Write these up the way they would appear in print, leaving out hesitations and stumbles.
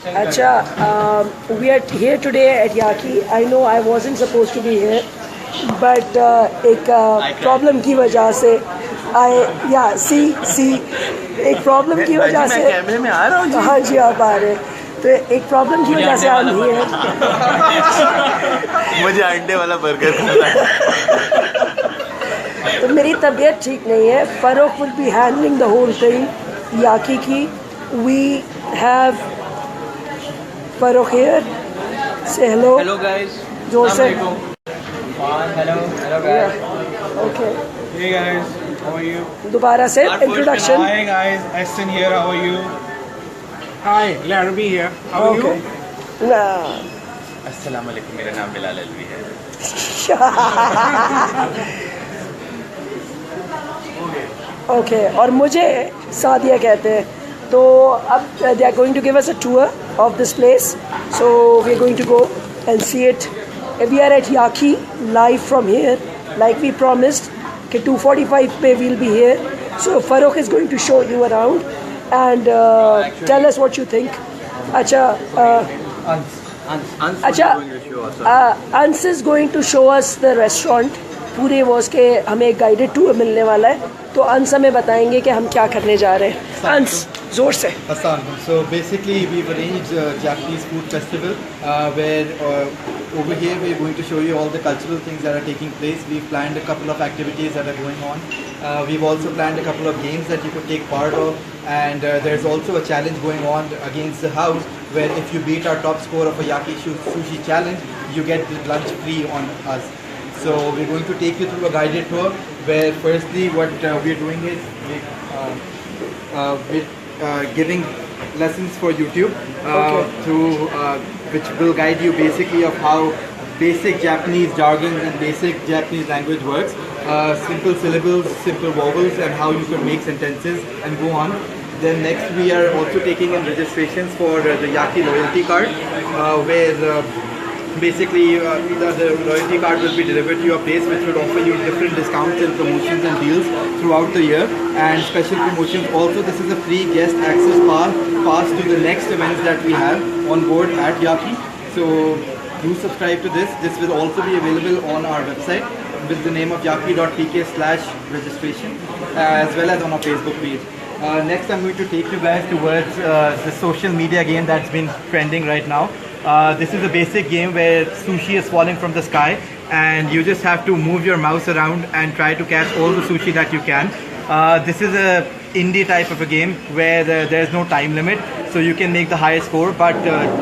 Acha, we are here today at Yaki. I know I wasn't supposed to be here, but एक problem की वजह से एक problem की वजह से कैमरे में आ रहा हूँ जी। हाँ जी आप आ रहे हैं तो एक प्रॉब्लम की वजह से हम here मुझे अंडे वाला बर्गर खाना है। तो मेरी तबीयत ठीक नहीं है। Farooq will be handling the whole thing. Yaki की we have Farooq here. Say hello. Hello guys. जोर से. Hello guys. Okay. Hey guys, how are you? दोबारा से introduction. Hi guys, Aston here, how are you? Hi, Larry here, how are you? Nah. अस्सलाम वालेकुम, मेरा नाम बिलाल अलवी है। Okay. और मुझे सादिया कहते हैं। तो अब they are going to give us a tour of this place. So we are going to go and see it. We are at Yaki live from here, like we promised. कि 2:45 पे we'll be here. So Farooq is going to show you around and tell us what you think. अच्छा. अच्छा. Ans is going to show us the restaurant. पूरे वो उसके हमें एक guided tour मिलने वाला है तो अंस हमें बताएंगे कि हम क्या करने जा रहे हैं। अंस जोर से। Hassan. So basically we've arranged a Japanese food festival where over here we're going to show you all the cultural things that are taking place. We've planned a couple of activities that are going on. We've also planned a couple of games that you could take part of, and there's also a challenge going on against the house where if you beat our top score of a Yaki Sushi challenge, you get the lunch free on us. So we're going to take you through a guided tour where firstly what we're doing is we're giving lessons for YouTube which will guide you basically of how basic Japanese jargon and basic Japanese language works, simple syllables, simple vowels, and how you can make sentences and go on. Then next we are also taking in registrations for the Yaki loyalty card where basically the loyalty card will be delivered to your place, which will offer you different discounts and promotions and deals throughout the year and special promotions. Also, this is a free guest access pass to the next events that we have on board at Yaki. So do subscribe to this. This will also be available on our website with the name of yaki.pk/registration as well as on our Facebook page. Next I'm going to take you guys towards the social media game that's been trending right now. This is a basic game where sushi is falling from the sky and you just have to move your mouse around and try to catch all the sushi that you can. This is a indie type of a game where there's no time limit, so you can make the highest score, but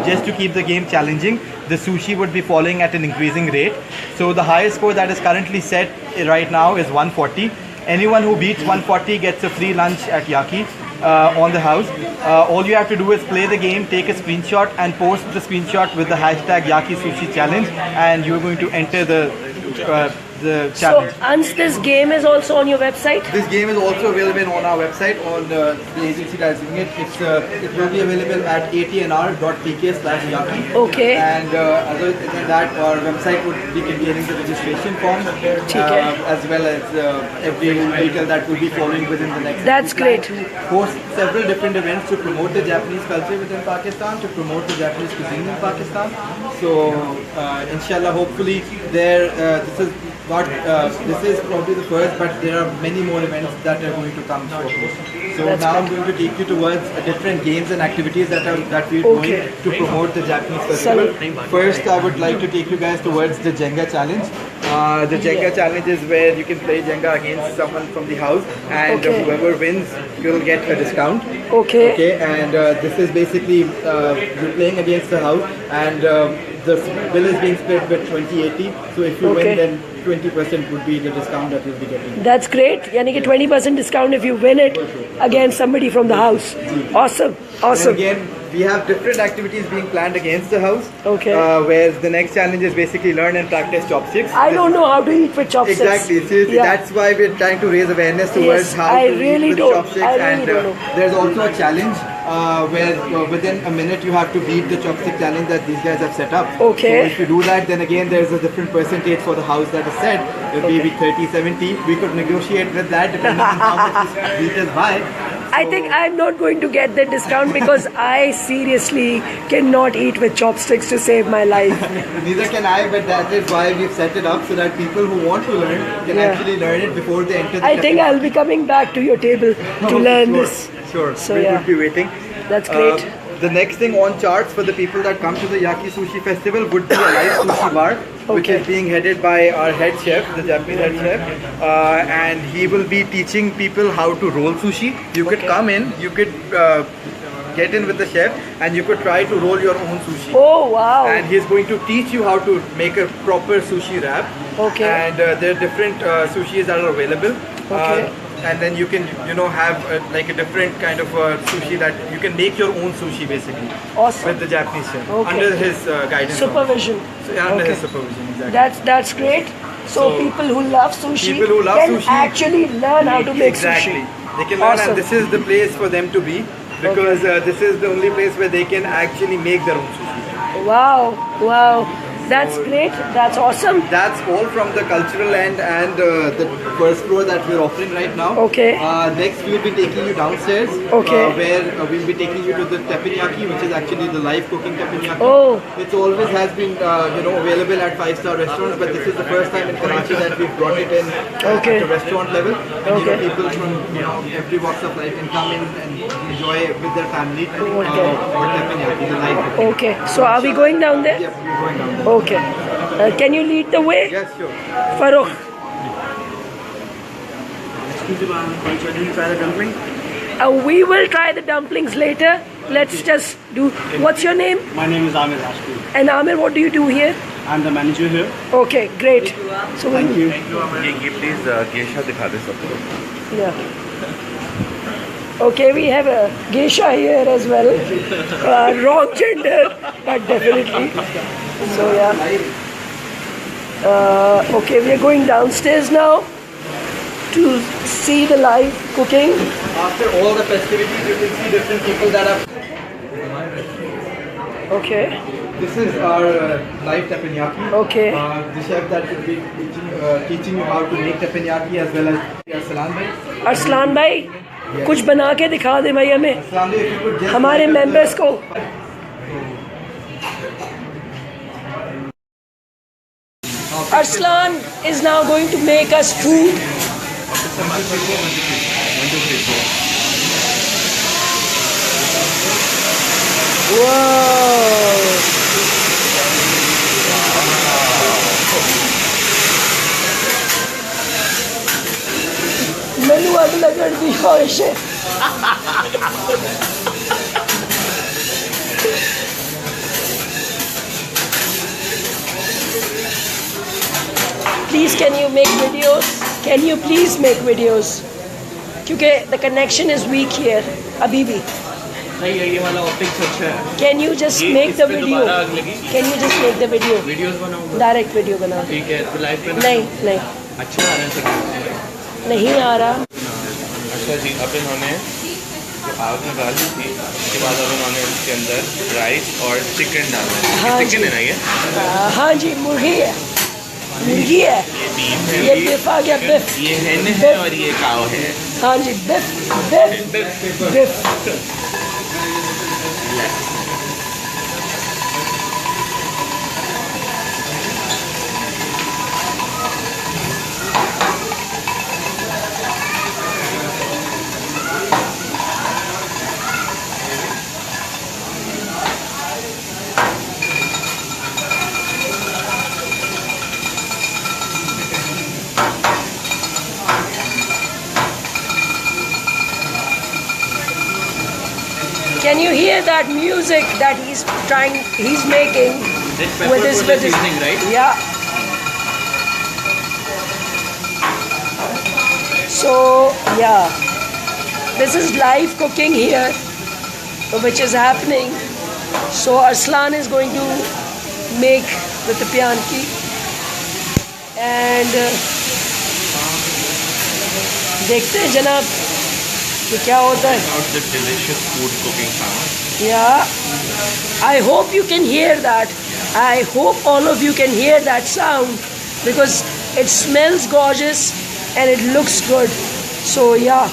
just to keep the game challenging, the sushi would be falling at an increasing rate. So the highest score that is currently set right now is 140. Anyone who beats 140 gets a free lunch at Yaki on the house. All you have to do is play the game, take a screenshot and post the screenshot with the hashtag Yaki Sushi Challenge, and you're going to enter the challenge. So Ans, this game is also on your website? This game is also available on our website on the agency that is doing it. It will be available at atnr.pk/yaki. Okay. And other than that, our website would be containing the registration form as well as every detail that will be following within the next. That's great. Host several different events to promote the Japanese culture within Pakistan, to promote the Japanese cuisine in Pakistan. So inshallah, hopefully this is probably the first, but there are many more events that are going to come shortly. So now I'm going to take you towards different games and activities that we're doing to promote the Japanese festival. First, I would like to take you guys towards the Jenga challenge. The Jenga challenge is where you can play Jenga against someone from the house, and whoever wins will get a discount. Okay. And this is basically you're playing against the house, and the bill is being split with 20/80. So if you win, then 20% would be the discount that you'll be getting. That's great. यानी कि 20% discount if you win it against somebody from the house. Awesome. And again, we have different activities being planned against the house. Okay. Where the next challenge is basically learn and practice chopsticks. I don't know how to eat with chopsticks. Exactly. Seriously, that's why we're trying to raise awareness towards how to eat with chopsticks. And there's also a challenge where within a minute you have to beat the chopstick challenge that these guys have set up. Okay. So if you do that, then again there's a different percentage for the house that is set. It will be 30, 70. We could negotiate with that depending on how much you beat us by. I think I'm not going to get the discount because I seriously cannot eat with chopsticks to save my life. Neither can I, but that is why we've set it up so that people who want to learn can Yeah. actually learn it before they enter the I think I'll be coming back to your table to learn this. Sure, So, we yeah. would be waiting. That's great. The next thing on charts for the people that come to the Yaki Sushi Festival would be a live sushi bar, which Okay. is being headed by our head chef, the Japanese head chef, and he will be teaching people how to roll sushi. You could come in, you could get in with the chef, and you could try to roll your own sushi. Oh wow. And he's going to teach you how to make a proper sushi wrap. Okay. And there are different sushis that are available. Okay. And then you can, have like a different kind of sushi that you can make your own sushi basically Awesome. with the Japanese chef Okay. under his guidance. Supervision. So, yeah, under Okay. his supervision, exactly. That's great. So, So, people who love sushi people who love can sushi- actually learn how to make Exactly. sushi. They can learn, Awesome. and this is the place for them to be because this is the only place where they can actually make their own sushi. Wow, wow. That's great. That's awesome. That's all from the cultural end and the first floor that we're offering right now. Okay. Next, we'll be taking you downstairs. Okay. Where we'll be taking you to the teppanyaki, which is actually the live cooking teppanyaki. Oh. It always has been, available at 5-star restaurants, but this is the first time in Karachi that we've brought it in Okay. at a restaurant level. And, Okay. people from every walks of life can come in and enjoy with their family Okay. or teppanyaki, the live cooking. Okay. So, are we going down there? Yep, we're going down there. Okay. Can you lead the way? Yes, sure. Farooq. We will try the dumplings later. Let's just do. What's your name? My name is Amir Rashmi. And Amir, what do you do here? I'm the manager here. Okay, great. So, Thank you. ये please geisha दिखा दे सबको. yeah. Okay, we have a geisha here as well. Wrong gender, but definitely. So yeah. Okay, we are going downstairs now to see the live cooking. After all the festivities, you can see different people that are. Okay. This is our live teppanyaki. Okay. The chef that will be teaching you how to make teppanyaki as well as Salam bhai. Arsalan भाई कुछ बना के दिखा दे भाई हमें Salam bhai, if you could just हमारे let us, members को. Arslan is now going to make us food. Whoa! ਮੈਨੂੰ ਅੱਗ ਲੱਗਣ ਦੀ ਖੁਆਇਸ਼ ਹੈ. Please, can you make videos? Can you please make videos? क्योंकि the connection is weak here. अभी भी. नहीं ये वाला ऑप्टिक्स अच्छा है. Can you just make the video? दोबारा आग लगी. Can you just make the video? Videos बनाऊंगा. Direct video बना. ठीक है तो लाइव पे नहीं नहीं अच्छा आ रहा है सब. नहीं आ रहा. अच्छा जी, अब इन्होंने जो आग लगा दी थी उसके बाद अब इन्होंने इसके अंदर राइस और चिकन डाला है. हाँ चिकन जी. है ना ये? हाँ जी मुर्गी है. मुर्गी है. ये बीफ है. ये बिफ आ गया बिफ. ये हेन है और ये काव है. हाँ जी बिफ बिफ बिफ. Can you hear that music that he's making with his seasoning, right? Yeah. So yeah, this is live cooking here, which is happening. So Arslan is going to make the tapyanki, and देखते हैं जनाब कि क्या होता है. Out the delicious food cooking sound. Yeah, I hope you can hear that. I hope all of you can hear that sound because it smells gorgeous and it looks good. So yeah,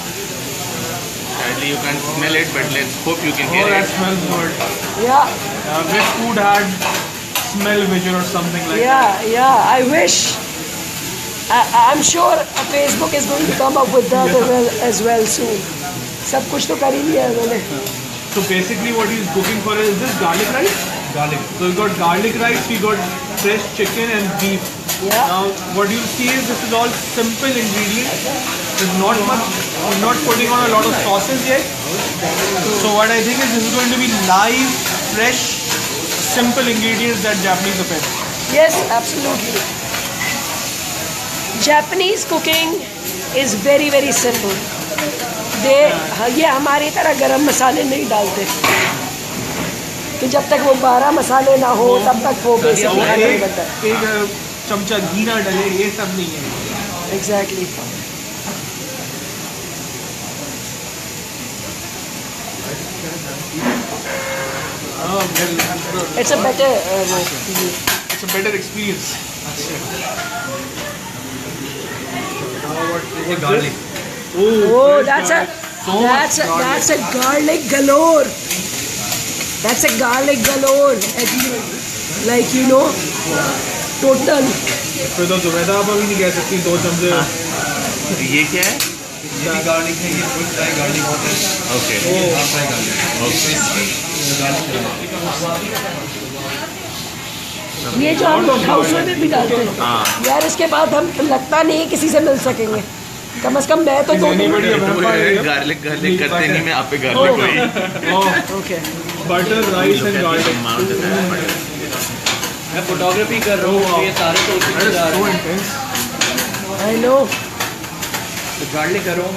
Sadly, you can't smell it, but let's hope you can Oh, hear that it. smells good. Yeah, Wish food had smell vision or something like that. yeah. I wish. I'm sure Facebook is going to come up with that as well soon. सब कुछ तो कर ही लिया है उन्होंने. So basically what he's cooking for is this garlic rice? Garlic. So we got garlic rice, we got fresh chicken and beef. Yeah. Now what you see is this is all simple ingredients. There's not much, we're not putting on a lot of sauces yet. So what I think is this is going to be live, fresh, simple ingredients that Japanese are best. Yes, absolutely. Japanese cooking is very very simple. ये हमारी तरह गरम मसाले नहीं डालते कि जब तक वो 12 मसाले ना हो तब तक वो बेसिकली खाना नहीं बनता. एक चमचा घी ना डले, ये सब नहीं है. Exactly. Oh, well, It's a better it's a better experience. garlic. Oh, fresh that's a garlic galore. That's a garlic galore. Like you know, total. फिर तो जुबैदा आप अभी नहीं कह सकती 2 चमचे. ये क्या है? ये भी garlic है, ये full dry garlic होता है. Okay. ये half dry garlic. ये जो हम हाउस में भी डालते हैं यार, इसके बाद हम लगता नहीं किसी से मिल सकेंगे. कम से कम मैं तो 2 दिन. गार्लिक करते नहीं, मैं आप पे गार्लिक हुई. Okay. Butter rice and garlic. मैं फोटोग्राफी कर रहा हूँ, ये सारे तो उसी में जा रहे हैं. intense. I know. तो गार्लिक कर रहा हूँ.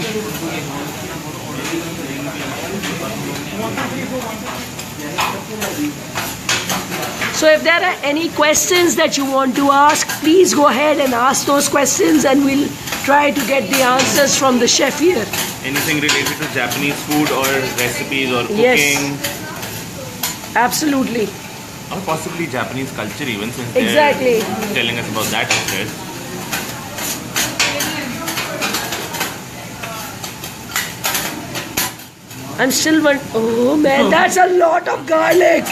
So if there are any questions that you want to ask, please go ahead and ask those questions and we'll try to get the answers from the chef here. Anything related to Japanese food or recipes or Yes. cooking, Absolutely. or possibly Japanese culture even, since Exactly. they're telling us about that upstairs. I'm still oh man, that's a lot of garlic.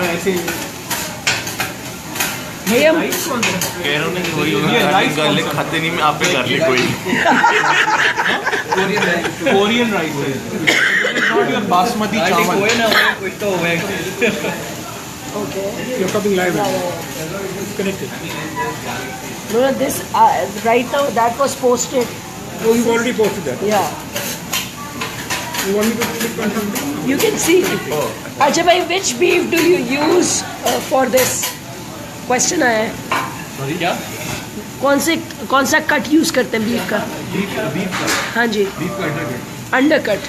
ऐसे Hey, rice कौन सा? कह रहा हूँ ना कि वही होगा. ये rice गार्लिक कौन सा? खाते नहीं, मैं आप पे गार्लिक हुई. कोरियन राइस है. Not your basmati गार्लिक चावल. हुए ना हुए, कुछ तो हुए. okay. You're coming live. Connected. No, this right now that was posted. Oh, you've already posted that. Yeah. You want me to click on something? You can see. अच्छा भाई, which beef do you use for this? Question आया है. क्या? कौन सा cut use करते हैं beef का? Beef का. हाँ जी. Beef का undercut. अंडरकट.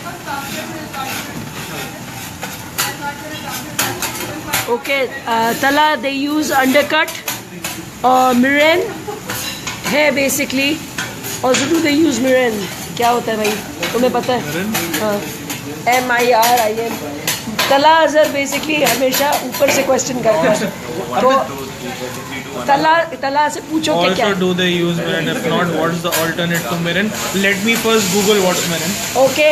ओके. तला दे यूज अंडरकट और मिरेन है basically. Also do they use Mirren. क्या होता है भाई, तुम्हें पता है? हाँ. MIRIN. तला अजहर बेसिकली हमेशा ऊपर से क्वेश्चन करता है, तो तला से पूछो कि क्या. Also, do they use mirin? If not, what's the alternate to mirin? Let me first Google what's mirin. Okay.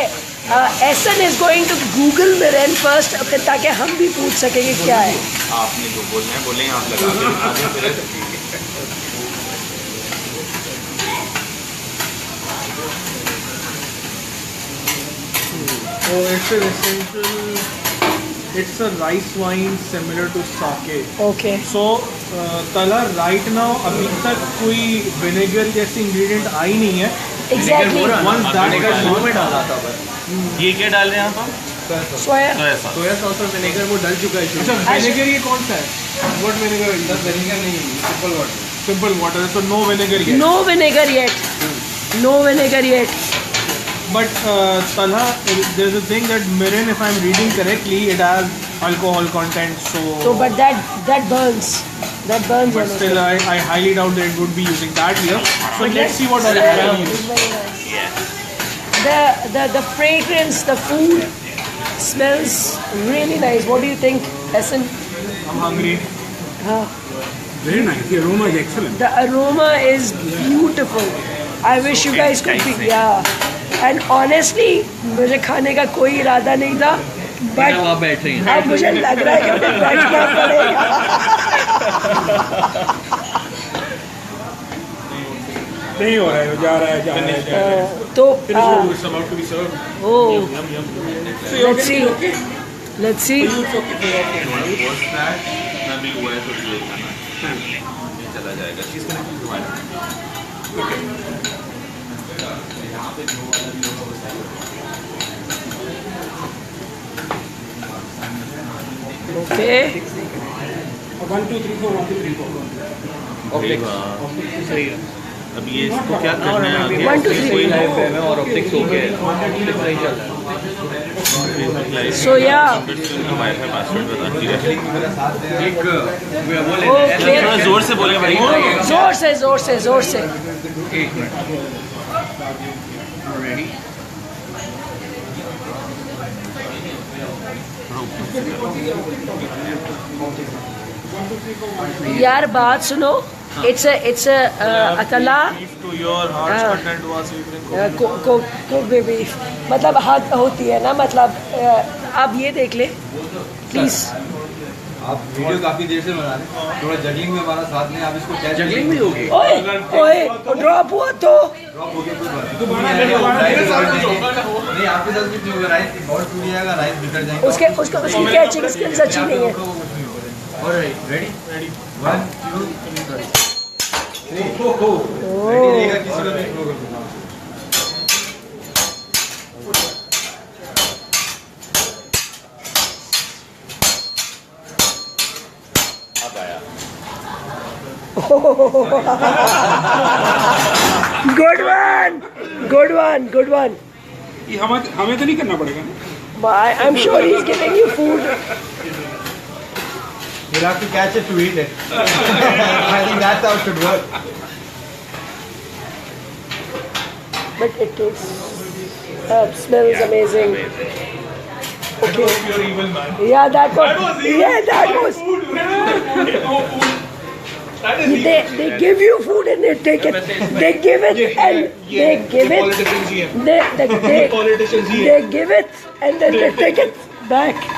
Ahsan is going to Google mirin first, ताकि हम भी पूछ सकेंगे क्या है. आपने जो बोलना है बोले, आप लगा के आगे फिर Oh, it's an essential. It's a rice wine similar to sake. Okay. So, तला right now अभी तक कोई vinegar जैसी ingredient आई नहीं है. Exactly. Once that vinegar gets शुरू में डाला था बस. ये क्या डाल रहे हैं आप? Soya. Soya sauce. Soya sauce और विनेगर वो डल चुका है. अच्छा, vinegar ये कौन सा है? What vinegar is that? Vinegar नहीं, simple water. Simple water. So no vinegar yet. No vinegar yet. No vinegar yet. But Talha, there's a thing that mirin, if I'm reading correctly, it has alcohol content. So So, but that burns. That burns. but on still, it. I highly doubt that it would be using that here. So But let's see what very other can nice, use. very nice. Yeah. The fragrance, the food smells really nice. What do you think, Essen? I'm hungry. Very nice. The aroma is excellent. The aroma is beautiful. I wish you guys could be. Nice. Yeah. And honestly मुझे खाने का कोई इरादा नहीं था, but आप बैठ रही हैं अब मुझे लग रहा है कि मुझे बैठना पड़ेगा। नहीं हो रहा है, जा रहा है, जा रहा है, जा रहा है। तो It's about to be served. oh, Yum, yum. let's see, let's see. मैं भी हुआ है थोड़ी देर खाना ये चला जाएगा चीज़ Okay. 1, 2, 3, 4, 1, 2, 3, 4. सही है अभी ये इसको क्या करना है आगे 1, 2, 3. कोई लाइव है मैं और ऑप्टिक्स हो गए ऑप्टिक्स नहीं चल रहा है So yeah. वाईफाई पासवर्ड बताती है एक वो ले Oh, लें थोड़ा जोर से बोले भाई जोर से, जोर से, जोर से. एक मिनट रेडी यार बात सुनो. It's a अतला. to your heart's हाँ. content was you can को बेबी मतलब हद होती है ना, मतलब आप ये देख ले प्लीज. आप वीडियो काफी देर से बना रहे हैं थोड़ा जगलिंग में हमारा साथ में आप इसको कैच जगलिंग भी होगी ओए ओए ड्रॉप हुआ तो ड्रॉप हो गया कोई बात नहीं आपके साथ कुछ नहीं होगा राइस बहुत टूट जाएगा राइस बिखर जाएंगे उसकी कैचिंग स्किल्स अच्छी नहीं है. Alright ready 1 2 3 Oh. रहेगा किसी का भी थ्रो कर दूंगा अब आया good one, good one, good one. ये हमें तो नहीं करना पड़ेगा ना. I am sure he is giving you food. You'll have to catch it to eat it. I think that's how it should work. But it tastes, smells amazing. Okay. You're evil man. Yeah, that was. Yeah, that was. They give you food and they take it. They give it and they give it. Politicians ही हैं. They Politicians he they give it and then they take it back.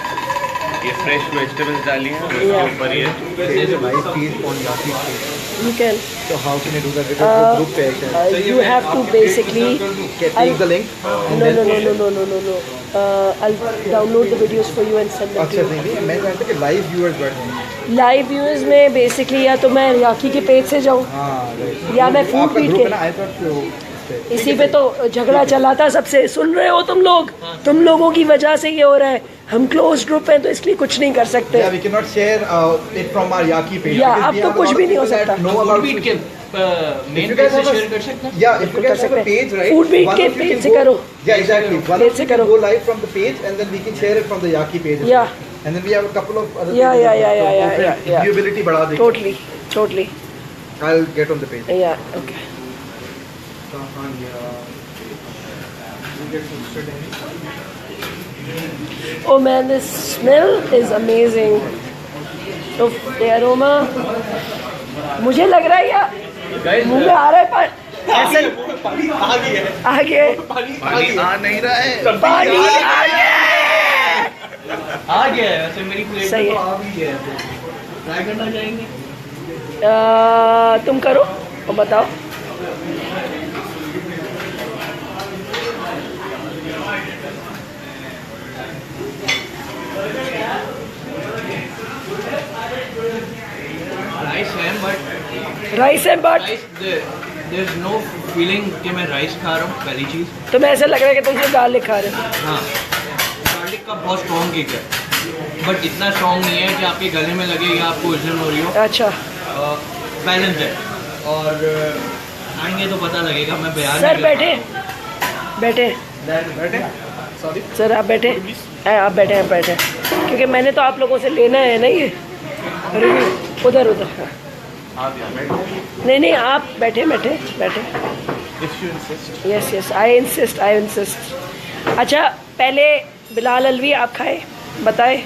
ये fresh vegetables डाली हैं उसके ऊपर ये Live feed on Yaki feed. You can. So how can you do that with a group page? You have to basically. Take the link. No. I'll download the videos for you and send them to अच्छा you. नहीं मैं जानता कि live viewers बैठे हैं. Live views में basically या तो मैं याकी के पेज से जाऊँ हाँ right. या मैं फूड आपका पीट group है के. ना I thought so. इसी पे तो झगड़ा चला था सबसे. सुन रहे हो तुम लोग, तुम लोगों की वजह से ये हो रहा है. हम क्लोज ग्रुप हैं तो इसलिए कुछ नहीं कर सकते. Yeah, we cannot share it from our Yaki page. Yeah, because अब we तो have a कुछ lot भी of नहीं हो people that सकता. know about बीट के If main you page guys से have a- शेयर कर सकते हैं Yeah, if you guys कर have a सकते हैं. page, right? Food beat one के of you पेज can से go- करो. Yeah, exactly. One page of से you can करो. go live from the page, and then we can share it from the Yaki page. as Yeah. well. And then we have a couple of other. Yeah, pages yeah, as well. yeah, So yeah, फिर yeah, yeah. viewability बढ़ा देंगे. Totally. I'll get on the page. Yeah, okay. Oh man, this smell is amazing. So the aroma, मुझे लग रहा है यार मुंह में आ रहा है पानी. ऐसे आ गया है. पानी आ नहीं रहा है पानी आ गया है. आ गया है वैसे मेरी प्लेट सही में है. तो आ भी गया है ट्राई करना चाहेंगे तुम करो और बताओ. राइस है बट राइस है but rice there is no feeling कि मैं राइस खा रहा हूँ पहली चीज़. तुम्हें ऐसा लग रहा है कि तुम सिर्फ गार्लिक खा रहे हो. हाँ गार्लिक का बहुत स्ट्रॉन्ग किक है बट इतना स्ट्रॉन्ग नहीं है कि आपके गले में लगे या आपको उलझन हो रही हो. अच्छा बैलेंस है और आएंगे तो पता लगेगा. मैं बयान सर नहीं कर बैठे सर आप बैठे. आप बैठे क्योंकि मैंने तो आप लोगों से लेना है ना ये रिव्यू. उधर नहीं आप बैठे यस आई इंसिस्ट. अच्छा पहले बिलाल अलवी आप खाए बताए.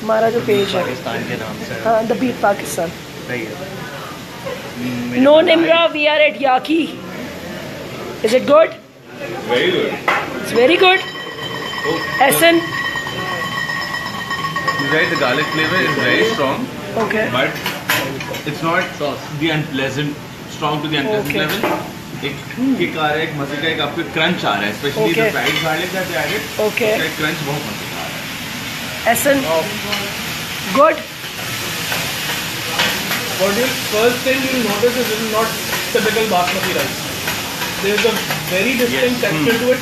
हमारा जो पेज है पाकिस्तान के नाम से हाँ द बीट पाकिस्तान. सही है No Nimra, we are at Yaki. Is it good? Very good. It's very good. Essen? Right, the garlic flavor is very strong, Okay. but it's not the unpleasant, strong to the unpleasant Okay. level. एक kick आ रहा है, एक मजे का एक आपको crunch आ रहा है, especially Okay. the fried garlic that they added. Okay. उसका एक crunch बहुत मजे का आ रहा है. Essen? Good? What you first thing you'll notice is this is not typical basmati rice. There is a very distinct texture to it.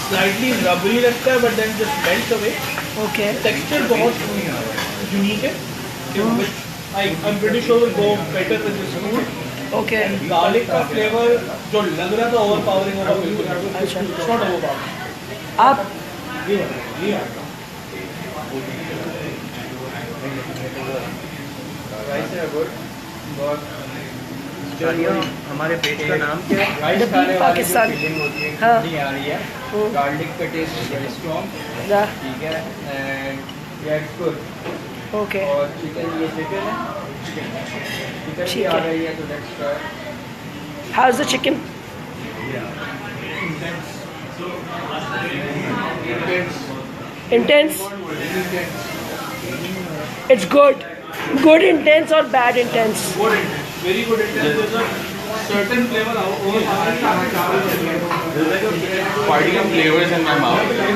Slightly rubbery लगता है, but then just melts away. Okay. Texture बहुत unique है. Which I'm pretty sure will go better with this food. Okay. Garlic का flavor जो लग रहा था overpowering होगा बिल्कुल नहीं. It's not overpowering. Up? हमारे पेट का नाम क्या है? The beef Pakistan. हाँ. नहीं आ रही है. गार्लिक का टेस्ट वेरी स्ट्रॉन्ग. Yeah. ठीक है. एंड या इट्स गुड. Okay. और चिकन ये चिकन है. चिकन भी आ रही है तो let's try. How's the chicken? Intense? It's good. Good intense or bad intense? Very good. There's a certain flavor overpowering. There's like a party of flavors in my mouth. And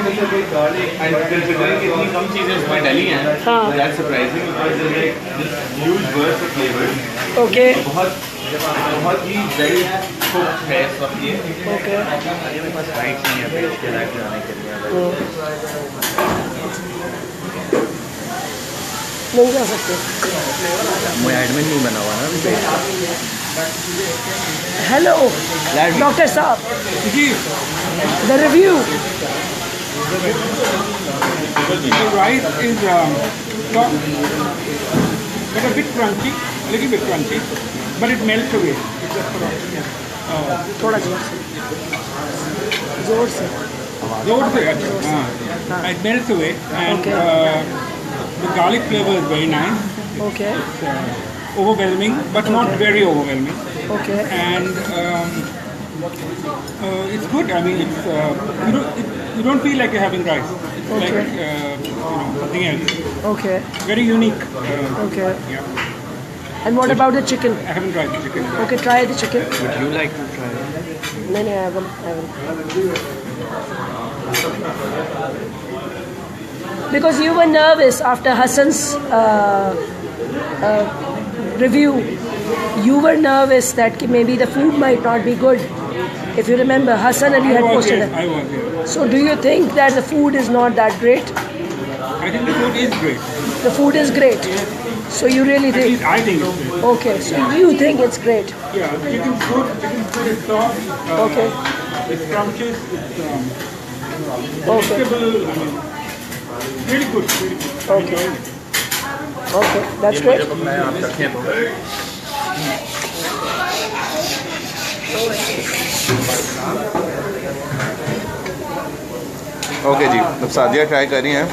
considering कितनी कम चीजें उसमें डली हैं, हाँ. that's surprising because there's like this huge burst of flavors. Okay. बहुत ही very cooked है सब ये. Okay. मेरे पास राइट नहीं है पेट के लाइक जाने के लिए. नहीं जा सकते. मैं एडमिन नहीं बना हुआ ना पेट का. Hello, Dr. Saab. The review. The rice is soft, but a bit crunchy, a little bit crunchy, but it melts away. It's just थोड़ा जोर से. जोर से. it melts away, and the garlic flavor is very nice. Okay. Overwhelming, but not very overwhelming. Okay. And it's good. I mean, it's you don't feel like you're having rice. It's Okay. like something else. Okay. Very unique. Okay. Yeah, And what about the chicken? I haven't tried the chicken. Okay, try the chicken. Would you like to try? No, I haven't. Because you were nervous after Hassan's review. You were nervous that maybe the food might not be good. If you remember, Hassan Ali had posted it. I was here. So do you think that the food is not that great? I think the food is great. The food is great. So you really At least think? I think it's great. Okay, so you think it's great. Yeah, the chicken's good. Chicken's good. It's soft. Okay. It's scrumptious. It's Okay. vegetable. I mean, really good. Really good. Okay. Okay, that's great. मैं आप रखें तो. Okay जी, अब Sadia try कर रही हैं.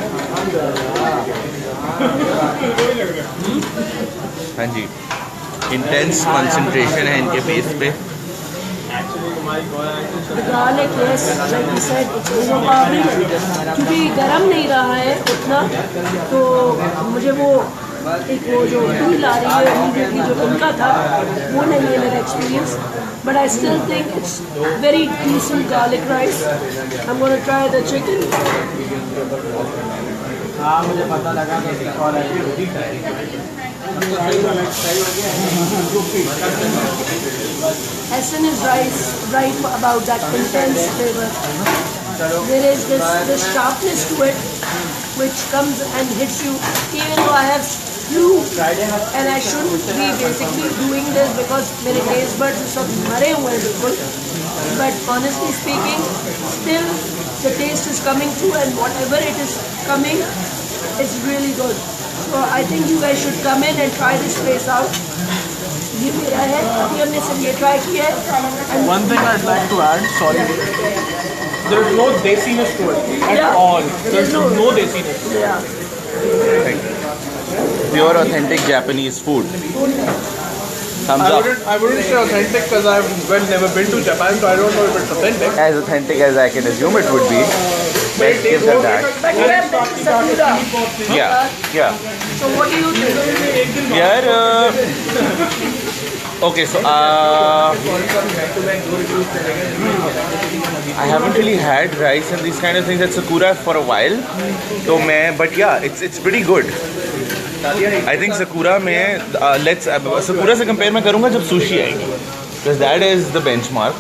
हाँ जी, intense concentration है इनके फेस पे. The garlic, yes, like you said, it's overpowering. क्योंकि गरम नहीं रहा है उतना, तो मुझे वो एक वो जो फील आ रही है immediately जो उनका था, वो नहीं है मेरा experience. But I still think it's very decent garlic rice. I'm going to try the chicken. हाँ मुझे पता लगा कि और Essen is right about that intense flavor. There is this sharpness to it, which comes and hits you. Even though I have flu, and I shouldn't be basically doing this because मेरे taste buds सब मरे हुए हैं बिल्कुल. But honestly speaking, still the taste is coming through, and whatever it is coming, it's really good. So I think you guys should come in and try this place out. ये मेरा है, अभी हमने सिर्फ ये try किया है. And One thing I'd like to add, sorry, there's no desiness to it at Yeah. all. There's no desiness. yeah. Pure authentic Japanese food. Thumbs up. I wouldn't say authentic because I've never been to Japan, so I don't know if it's authentic. As authentic as I can assume it would be. Let's give them that. But you have been to Sakura. Yeah. So what do you think? Yeah. Okay, so I haven't really had rice and these kind of things at Sakura for a while. So but yeah, it's pretty good. I think Sakura में Sakura से compare मैं करूँगा जब sushi आएगी, because that is the benchmark.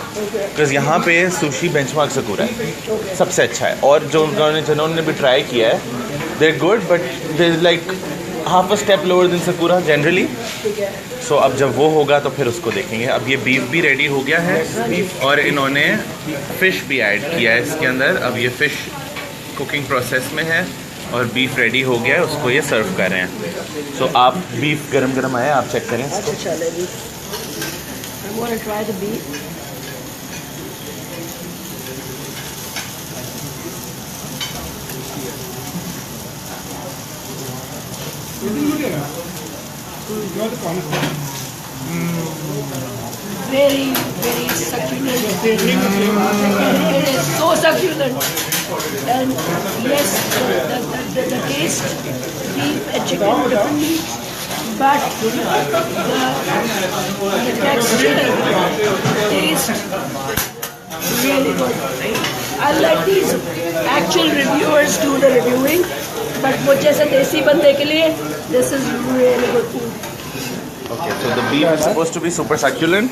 Because यहाँ पे sushi benchmark Sakura है, सबसे अच्छा है. और जिन्होंने भी try किया है, they're good, but they're like half a step lower than Sakura generally. So अब जब वो होगा तो फिर उसको देखेंगे. अब ये बीफ भी रेडी हो गया है और इन्होंने फिश भी ऐड किया है इसके अंदर. अब ये फिश कुकिंग प्रोसेस में है और बीफ रेडी हो गया है, उसको ये सर्व कर रहे हैं. सो आप बीफ गरम आया, आप चेक करें. अच्छा चलेगी. I'm going to try the beef. Very, very succulent. It is so succulent. And yes, the taste, beef and chicken, different meats, but the texture, taste, really good. I'll let these actual reviewers do the reviewing, but मुझ जैसे देसी बंदे के लिए, this is really good food. Okay, so the beef is supposed to be super succulent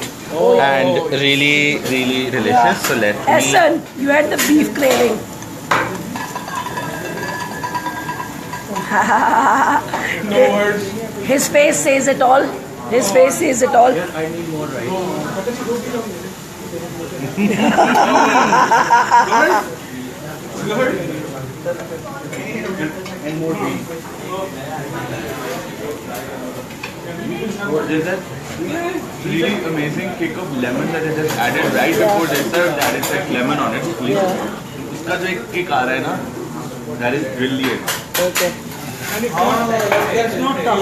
and really, really delicious. So let me. Hassan, you had the beef craving. No words. His face says it all. His face says it all. I need more rice. And more beef. There's that really amazing kick of lemon that they just added right before they served that. It's like lemon on it. उसका जो एक kick आ रहा है ना, that is brilliant. Okay. It's not tough.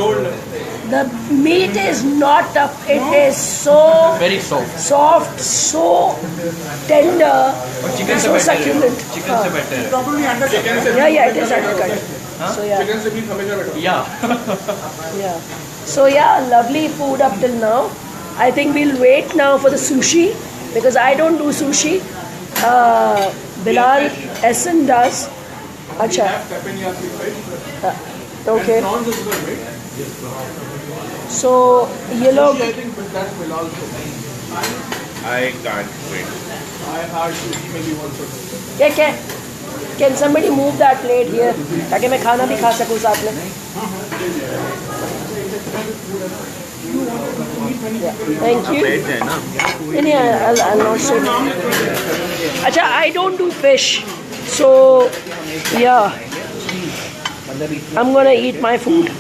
The meat is not tough. It is so Very soft. soft, so tender, Chicken so succulent. Chicken से better है. Probably undercut. Yeah, it is undercut. So yeah. Chicken से beef हमेशा better. Yeah. Yeah. So yeah, lovely food up till now. I think we'll wait now for the sushi because I don't do sushi. Bilal Essen does. Acha. Teppanyaki fish. Okay. Prawns is good, right? So ये लोग I think that's Bilal too. I can't wait. I had sushi maybe once or twice. क्या Can somebody move that plate here ताकि मैं खाना भी खा सकूँ साथ में. Yeah. Thank you. Plate है ना? नहीं, I'll not say. अच्छा, I don't do fish, so yeah, I'm gonna eat my food.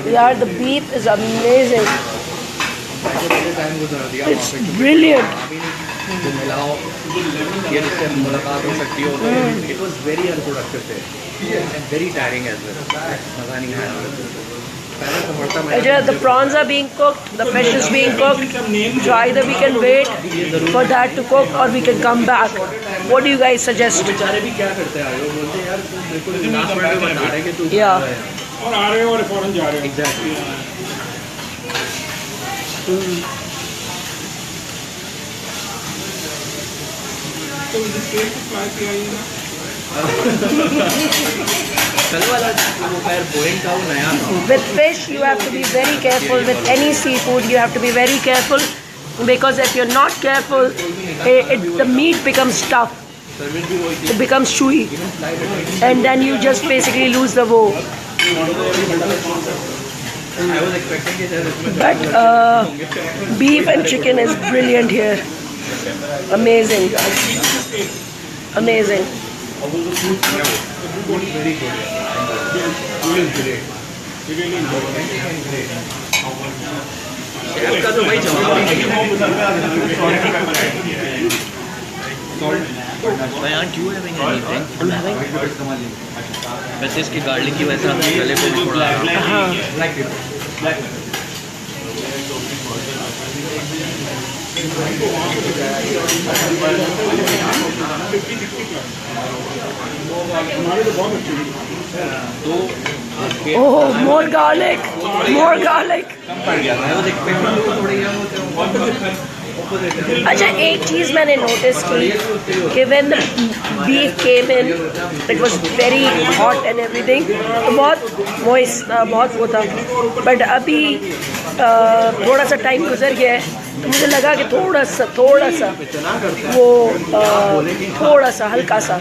Yeah, the beef is amazing. It's brilliant. It was very unproductive day and very tiring as well. मजा नहीं आया. The prawns are being cooked, the fish is being cooked. So either we can wait for that to cook or we can come back. What do you guys suggest? बेचारे भी क्या करते हैं वो बोलते हैं यार बिल्कुल लास्ट मिनट में बता रहे कि तू Yeah. और आ रहे हो और फौरन जा रहे हो. एग्जैक्टली. तो इस केक को ट्राई किया ही ना. कल वाला वो पैर बोरिंग था वो नया था. With fish, you have to be very careful. With any seafood, you have to be very careful because if you're not careful, the meat becomes tough. It becomes chewy, and then you just basically lose the woe. I was expecting कि शायद इसमें But beef and chicken is brilliant here. Amazing. Amazing. very good. Food is great. Chef का तो भाई जवाब ही नहीं है. Why aren't you having anything? I'm having. वैसे इसकी गार्लिक की वजह से आपके गले को भी थोड़ा आराम। हाँ ओह मोर गार्लिक अच्छा एक चीज़ मैंने नोटिस की कि when the beef came in it was very hot and everything, तो बहुत मॉइस्ट था, बहुत वो था, बट अभी थोड़ा सा टाइम गुजर गया है तो मुझे लगा कि थोड़ा सा वो थोड़ा सा हल्का सा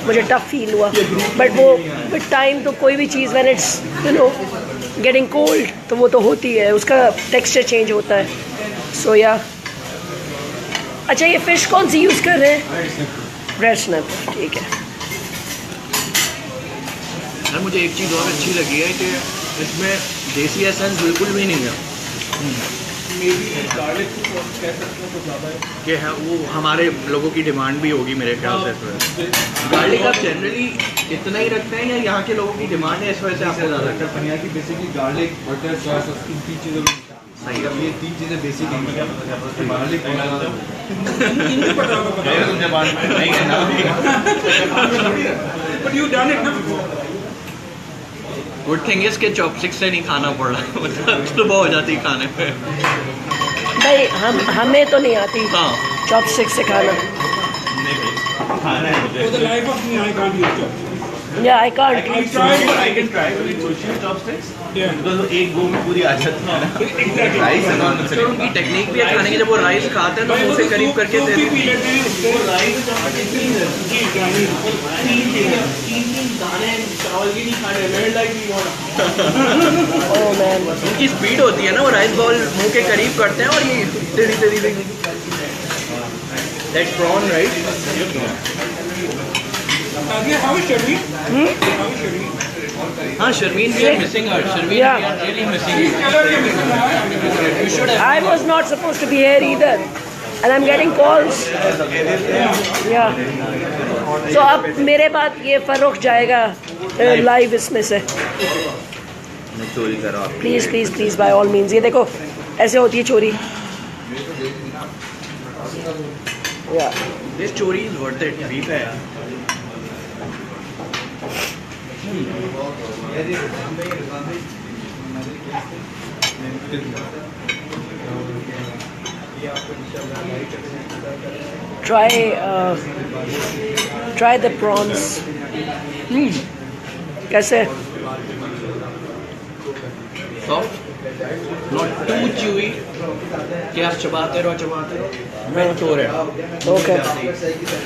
मुझे टफ फील हुआ, बट वो विद टाइम तो कोई भी चीज़ when it's you know getting cold तो वो तो होती है, उसका टेक्सचर चेंज होता है। सो या अच्छा ये फ़िश कौन सी यूज़ कर रहे हैं? रेड स्नैप, ठीक है। यार मुझे एक चीज़ और अच्छी लगी है कि इसमें देसी एसेंस बिल्कुल भी नहीं है कि है वो हमारे लोगों की डिमांड भी होगी मेरे ख्याल से। तो गार्लिक आप जनरली इतना ही रखते हैं या यहाँ के लोगों की डिमांड है इस वजह से आपको ज़्यादा रखते हैं? पनीर की बेसिकली गार्लिक बटर सॉस इन 3 चीज़ों में सही है। ये 3 चीज़ें बेसिक हैं। Garlic But you done it, no? Good thing इसके चॉपस्टिक्स से नहीं खाना पड़ रहा है, मतलब सुबह हो जाती है खाने पे। भाई हमें तो नहीं आती हाँ चॉपस्टिक से खाना। For the life of me, I can't use chopsticks. या I can't I tried. I can try with sushi chopsticks Yeah. because एक गो में पूरी आ जाती है ना। राइस है नॉन तो उनकी टेक्निक भी है खाने की, जब वो राइस खाते हैं तो मुंह से करीब करके सूप देते भी पी हैं। लेते हैं उससे। जी, ओह मैन उनकी स्पीड होती है ना, वो राइस बॉल मुंह के करीब करते हैं और ये तेरी that's prawn right. How is Sharmeen? How is Sharmeen? हाँ शर्मीन भी है missing her, Sharmeen Yeah. we are really missing you. Tell her you're missing her. You should have I was not supposed to be here either and I'm getting calls. Yeah. So अब मेरे बाद ये फर्रुख जाएगा live इसमें से। चोरी करो आप। Please please please by all means, ये देखो ऐसे होती है चोरी। या this चोरी is worth it, ठीक है। try the prawns. कैसे? Soft, not too chewy कि आप चबाते रहो मेल्ट हो रहा है। ओके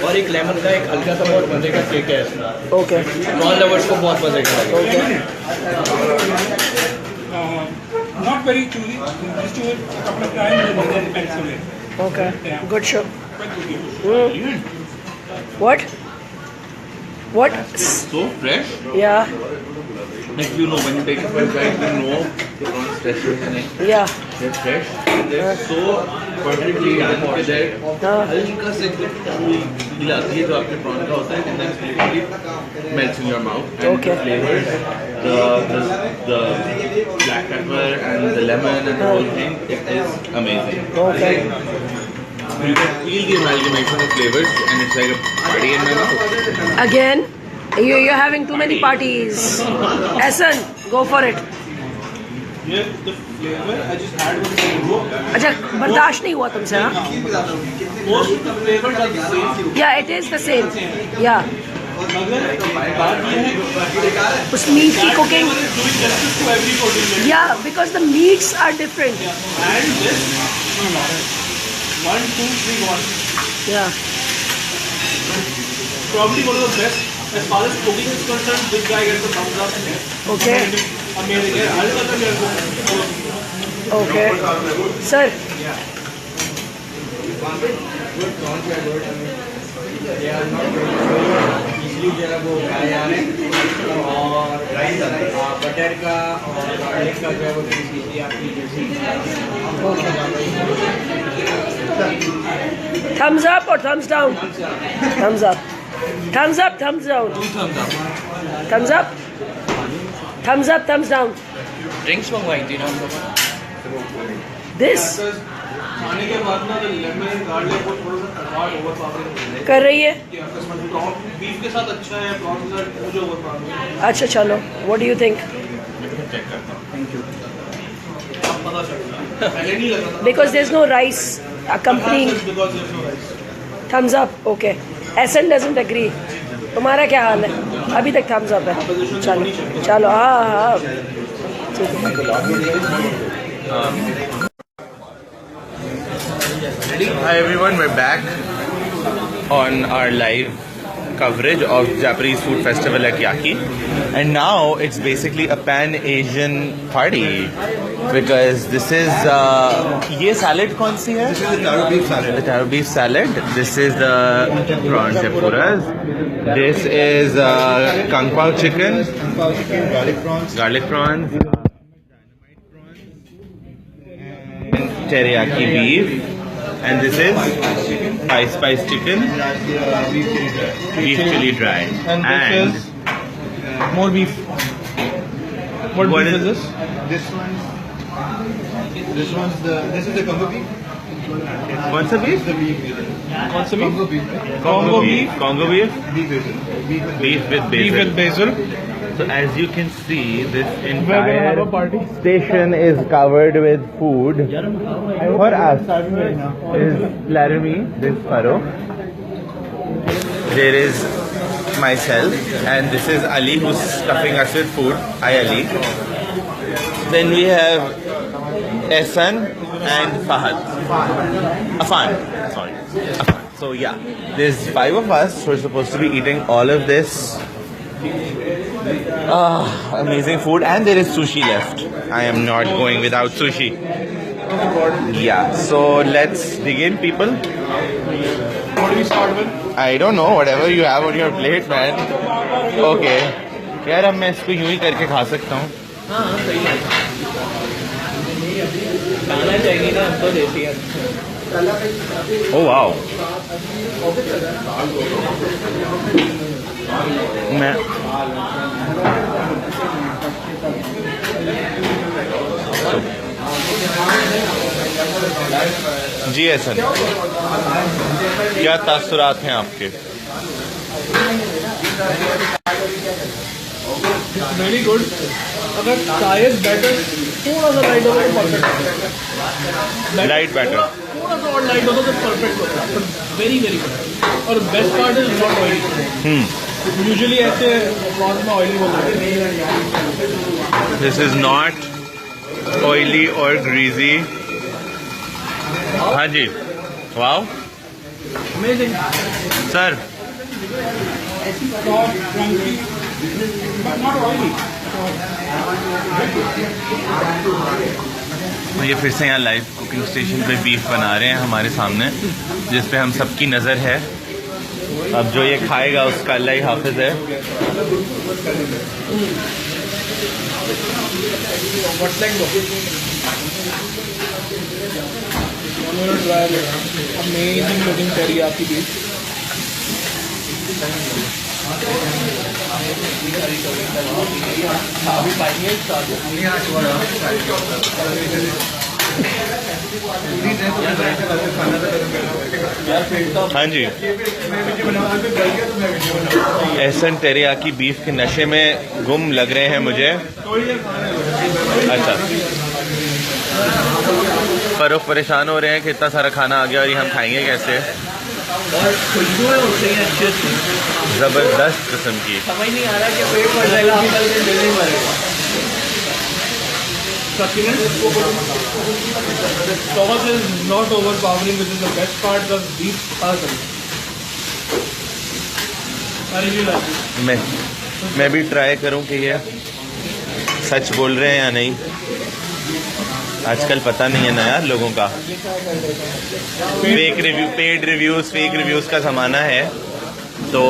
और एक लेमन का एक हल्का सा बहुत मजे का केक है इसमें, ओके नॉन लवर्स को बहुत मजे का लगेगा। Not very chewy. Just do it a couple of times and then it melts away. Okay good show. Quite good game. What? So fresh, या like you know when you take it from right, you know the prawns fresh है नहीं, या they're fresh, they're so perfectly done कि they're हल्का से chewy feel आती है जो आपके prawn का होता है, and then slowly melts in your mouth, and Okay. the flavors, the black pepper and the lemon and the whole thing, it is amazing. Okay You can feel the amalgamation of flavors and it's like a party in my mouth. Again, you're having too many parties. Ehsan, go for it. ये the flavor I just had with mango. अच्छा बर्दाश्त नहीं हुआ तुमसे? हाँ Most of the flavors are the same. या it is the same या मगर बात ये है उस मीट की cooking doing justice to every protein. या because the meats are different. And this 1, 2, 3, 1. या Probably one of the best as far as cooking is concerned. This guy gets a thumbs up. Okay Amazing. Yeah, I'll tell them you're good. Okay sir इसलिए जो है वो खाए जा रहे हैं और बटर का और गार्लिक का जो है वो इसलिए आपकी जैसी thumbs up or thumbs down? Thumbs up. Thumbs up, thumbs down. Two thumbs up. Thumbs up? Thumbs up, thumbs down. Drinks मंगवाई थी ना हम लोगों ने। This खाने के बाद ना लेमन गार्लिक को थोड़ा सा हार्ड ओवर पावरिंग कर रही है। बीफ के साथ अच्छा है, प्रॉन के साथ मुझे ओवर पावरिंग। अच्छा चलो, what do you think? पता चला पहले नहीं लगा था Because there's no rice accompanying. Because there is no rice. Thumbs up, okay. Essen doesn't agree. तुम्हारा क्या हाल है? अभी तक thumbs up है। चलो चलो, हाँ। ठीक है। Hi everyone, we're back on our live coverage of Japanese Food Festival at Yaki, and now it's basically a pan-Asian party because this is ये salad कौन सी है? This is the taro beef salad. The taro beef salad. This is the prawn tempuras. This is kung pao chicken, Pao chicken, garlic prawns. garlic prawns, and teriyaki beef. And this is spice chicken, beef chili dry. And this is more beef. What beef is this? This is the combo beef. What's the beef? The beef. What's the Combo beef? beef. Congo beef. Congo beef. Beef basil. Beef with Beef basil. with basil. So as you can see, this We're gonna have a entire party. station is covered with food. For us is Laramie, this Faro. There is myself, and this is Ali who's stuffing us with food. Hi Ali. Then we have Ehsan and Fahad. Afan. Sorry. Afan. So yeah, there's 5 of us who are supposed to be eating all of this. Amazing food, and there is sushi left. I am not going without sushi. Yeah, so let's begin, people. What do we start with? I don't know, whatever you have on your plate, man. Okay. यार अब मैं इसको यूं ही करके खा सकता हूँ। हाँ सही है, खाना चाहिए ना हमको देती है। Oh wow. मैं जी ऐसा क्या तासुरात हैं आपके? Very good. अगर शायद बैटर थोड़ा सा लाइट होगा तो परफेक्ट होता है। लाइट बैटर थोड़ा सा और लाइट होता तो परफेक्ट होता है। Very very good. और best part is not oily. Usually ऐसे प्रॉन्स में ऑयली होता है। दिस इज नॉट ऑयली और ग्रीजी। हाँ जी, wow amazing. Sir. Soft, crunchy, but not oily. तो ये फिर से यहाँ लाइव कुकिंग स्टेशन पे बीफ बना रहे हैं हमारे सामने, जिस पे हम सबकी नज़र है। अब जो ये खाएगा उसका अल्लाह ही हाफिज है। Amazing looking teriyaki beef. हाँ जी, एहसन टेरियाकी बीफ के नशे में गुम लग रहे हैं मुझे। अच्छा, फरोख परेशान हो रहे हैं कि इतना सारा खाना आ गया और ये हम खाएंगे कैसे। और खुशबुएं उठ रही हैं अच्छी अच्छी, जबरदस्त किस्म की। समझ नहीं आ रहा कि पेट भर जाएगा आप कल दिन नहीं मरेगा। Sauce is not overpowering, which is the best part. The beef puzzle. I really like it. मैं भी ट्राई करूं कि ये सच बोल रहे हैं या नहीं। आजकल पता नहीं है ना यार लोगों का। पेड रिव्यूज फेक रिव्यूज का ज़माना है, तो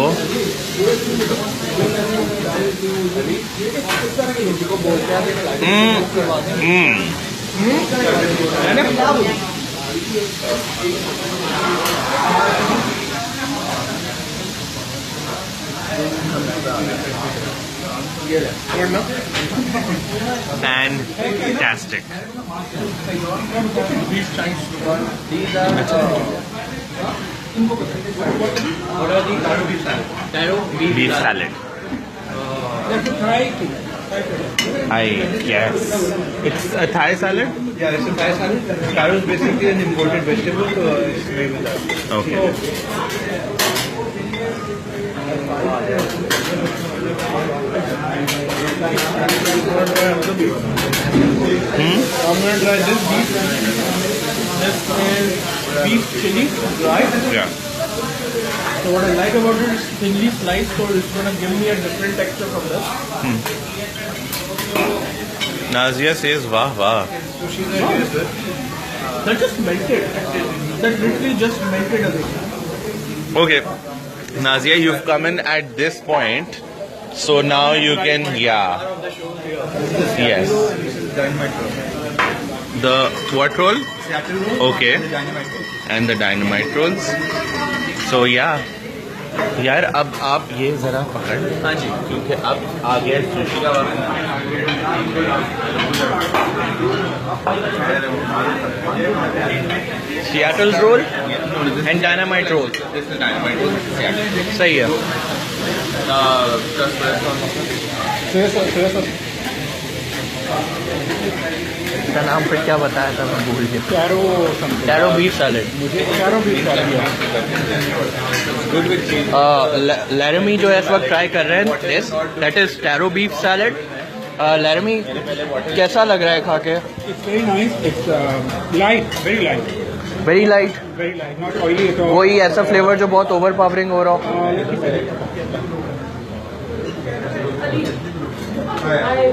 Fantastic. Beef salad. I guess it's a Thai salad. Yeah, it's a Thai salad. Taro is basically an imported vegetable, so it's made with that. Okay. I'm going to try this beef. This is beef chili, right? Yeah. So what I like about it is thinly sliced, so it's going to give me a different texture from this. Nazia says, "Wah wah." That just melted. That literally just melted away. Okay, Nazia, you've come in at this point, so now you can, yeah. Yes. The what roll? Okay. And the dynamite rolls. So yeah. यार अब आप ये जरा पकड़। हाँ जी, क्योंकि अब आ गया सुशी का वक्त। Seattle roll and dynamite roll. This is dynamite roll. सही है। इसका नाम फिर क्या बताया था मैं भूल गया। Taro beef salad. मुझे टैरो बीफ सैलेड। लैरमी जो है इस वक्त ट्राई कर रहे हैं this that is taro beef salad. लैरमी कैसा लग रहा है खा के? It's very nice. It's light, very light. Very light, Very light, not oily at all. वही ऐसा फ्लेवर जो बहुत ओवर पावरिंग हो रहा हो।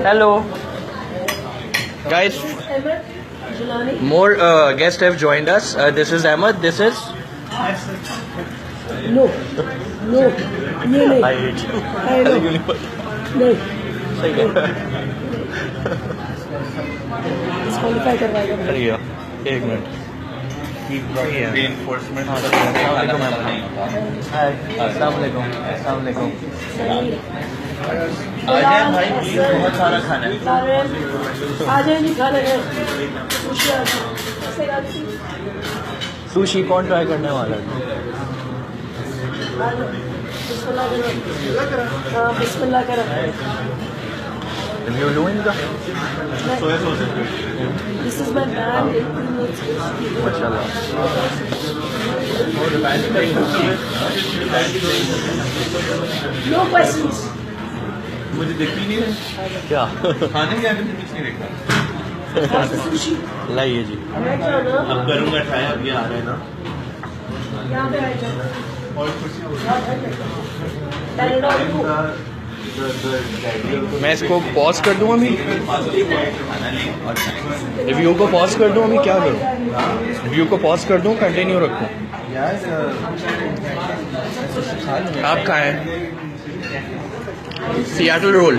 Hello guys, more guests have joined us. This is Ahmed. This is No, no, ये नहीं, I hate you. I know, नहीं, disqualify करवाएगा मुझे। अरे यार, एक मिनट। Reinforcement. हाय, अस्सलाम वालेकुम। अस्सलाम वालेकुम। आ जाए भाई, बहुत सारा खाना है। आ जाए नहीं खाने में। सुशी कौन ट्राई करने वाला है? बिस्मिल्लाह करो। रिव्यू लूँ इनका? This is my man. माशाल्लाह। No questions. मुझे दिख ही नहीं रहा क्या? खाने के आगे कुछ नहीं देखा। Sushi. लाइए जी। बैठ जाओ ना। अब करूँगा ट्राई, अब ये आ रहा है ना। यहाँ पे बैठ जाओ। Panadol too. मैं इसको पॉज कर दूँ अभी? रिव्यू को पॉज कर दूँ अभी? क्या करूँ? रिव्यू को पॉज कर दूँ, कंटिन्यू रखूँ? आप कहाँ हैं? Seattle roll.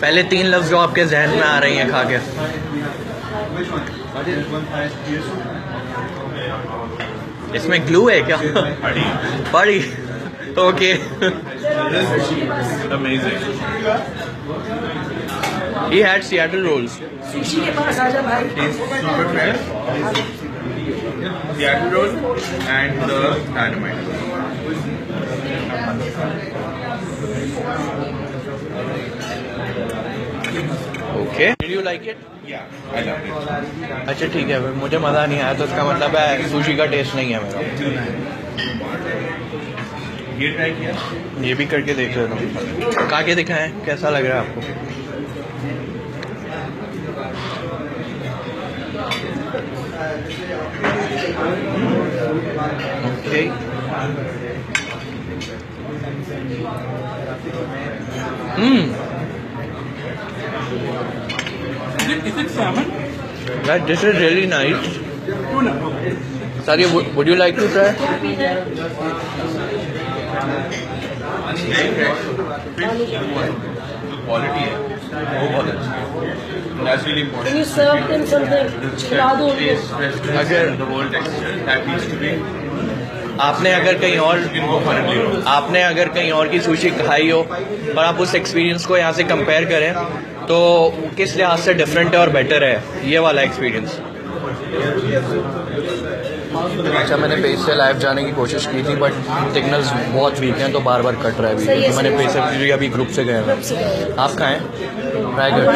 पहले 3 लफ्ज जो आपके जहन में आ रही हैं खा के। इसमें ग्लू है क्या? बड़ी। Okay. Amazing. He had Seattle rolls. Sushi के पास आ जा भाई। Super fresh. Seattle roll and the dynamite. Okay. Did you like it? Yeah, I love it. अच्छा ठीक है, मुझे मज़ा नहीं आया तो इसका मतलब है सुशी का टेस्ट नहीं है मेरा। ये ट्राई किया? ये भी करके देख लेता हूँ। खा के दिखाएं कैसा लग रहा है आपको? Okay. Is it salmon? That this is really nice. Tuna. Sari, would you like to try? Quality है। वो बहुत अच्छा है। That's really important. Can you serve them something? खिला दो उनको। अगर the whole texture that needs to be आपने अगर कहीं और की सुशी खाई हो और आप उस एक्सपीरियंस को यहाँ से कंपेयर करें तो किस लिहाज से डिफरेंट है और बेटर है ये वाला एक्सपीरियंस? अच्छा, मैंने पेज से लाइव जाने की कोशिश की थी बट सिग्नल्स बहुत वीक हैं तो बार बार कट रहा है वीडियो। तो मैंने पेज से अभी ग्रुप से गए हैं। आप खाएं, ट्राई करें।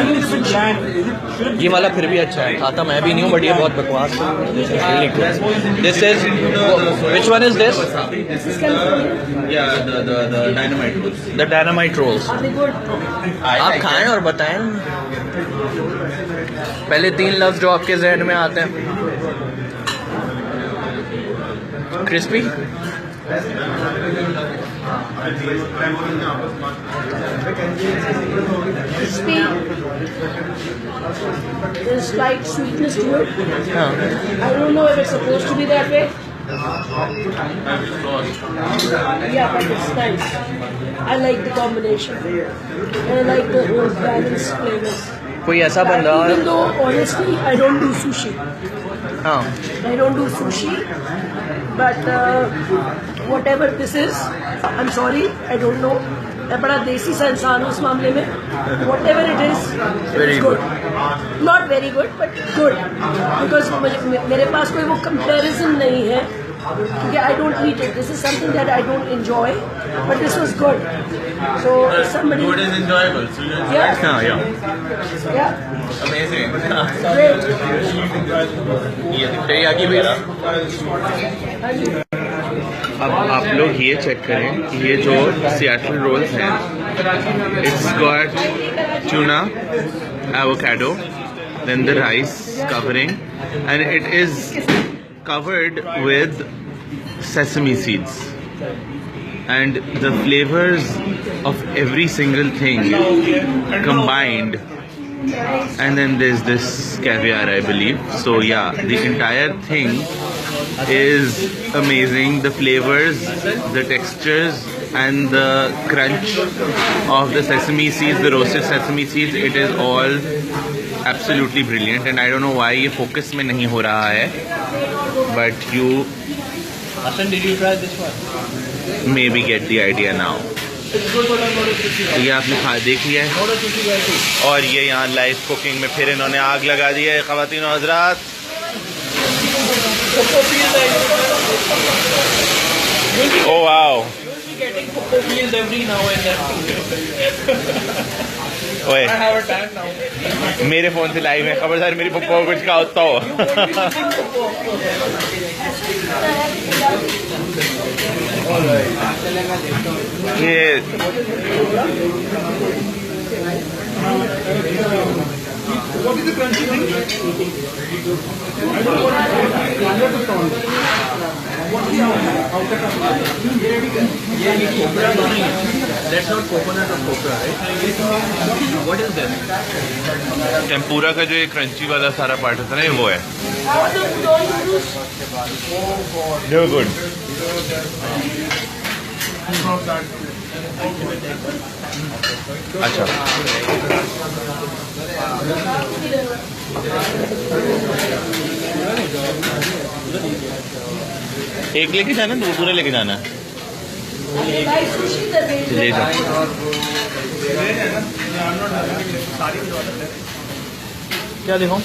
ये वाला फिर भी अच्छा है, खाता मैं भी नहीं हूँ बट ये बहुत बकवास है। This is which one is this? yeah the dynamite rolls. The dynamite rolls. आप खाएं और बताएं पहले 3 लफ्ज जो आपके जहन में आते हैं। Crispy, Crispy. There's slight sweetness to it. हाँ I don't know if it's supposed to be that way. Yeah, but it's nice. I like the combination. And I like the whole balanced flavors. कोई ऐसा बंदा Even though honestly I don't do sushi. हाँ I don't do sushi. But whatever this is, I'm sorry, I don't know. मैं बड़ा देसी सा इंसान हूँ इस मामले में. Whatever it is, Very it's good. Not very good, but good. Because मेरे पास कोई वो comparison नहीं है. क्योंकि I don't eat it. This is something that I don't enjoy. But this was good. So if somebody. Food is enjoyable. So Yeah. हाँ या Yeah. amazing. Great. ये teriyaki मेरा अब आप लोग ये चेक करें, ये जो सियाटल रोल्स हैं, it's got tuna, avocado, then the rice covering and it is covered with sesame seeds and the flavors of every single thing combined. And then there's this caviar, I believe. So yeah, the entire thing is amazing. The flavors, the textures, and the crunch of the sesame seeds, the roasted sesame seeds, it is all absolutely brilliant. And I don't know why ये focus में नहीं हो रहा है, but you Hassan, did you try this one? maybe get the idea now. ये आपने देख लिया है और ये यहाँ लाइव कुकिंग में फिर इन्होंने आग लगा दी है ख़वातीन और हज़रात। Oh wow! You'll be getting cocoa beans every now and then. ओए I have a time now. मेरे फ़ोन से लाइव है, खबरदार मेरी पप्पा को कुछ कहा होता हो। ये What is the crunchy thing? That's not coconut or copra, right? What is this? Tempura का जो ये क्रंची वाला सारा पार्ट होता है ना, ये वो है। They're good. अच्छा एक लेके जाना, दो पूरे लेके जाना है। ले जाओ। क्या देखो?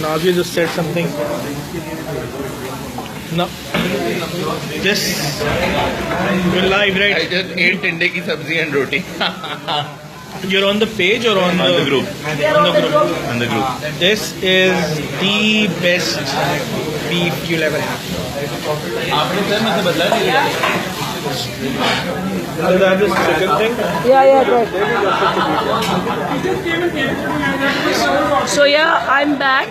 Now you just said something. No. This we're live, I right? just ate टिंडे की सब्जी and roti. You're on the page or on On the group. On the group. On the group. This is the best beef you'll ever have. आपने sir मुझसे बदला नहीं I'll have this chicken thing. Yeah, right. So yeah, I'm back.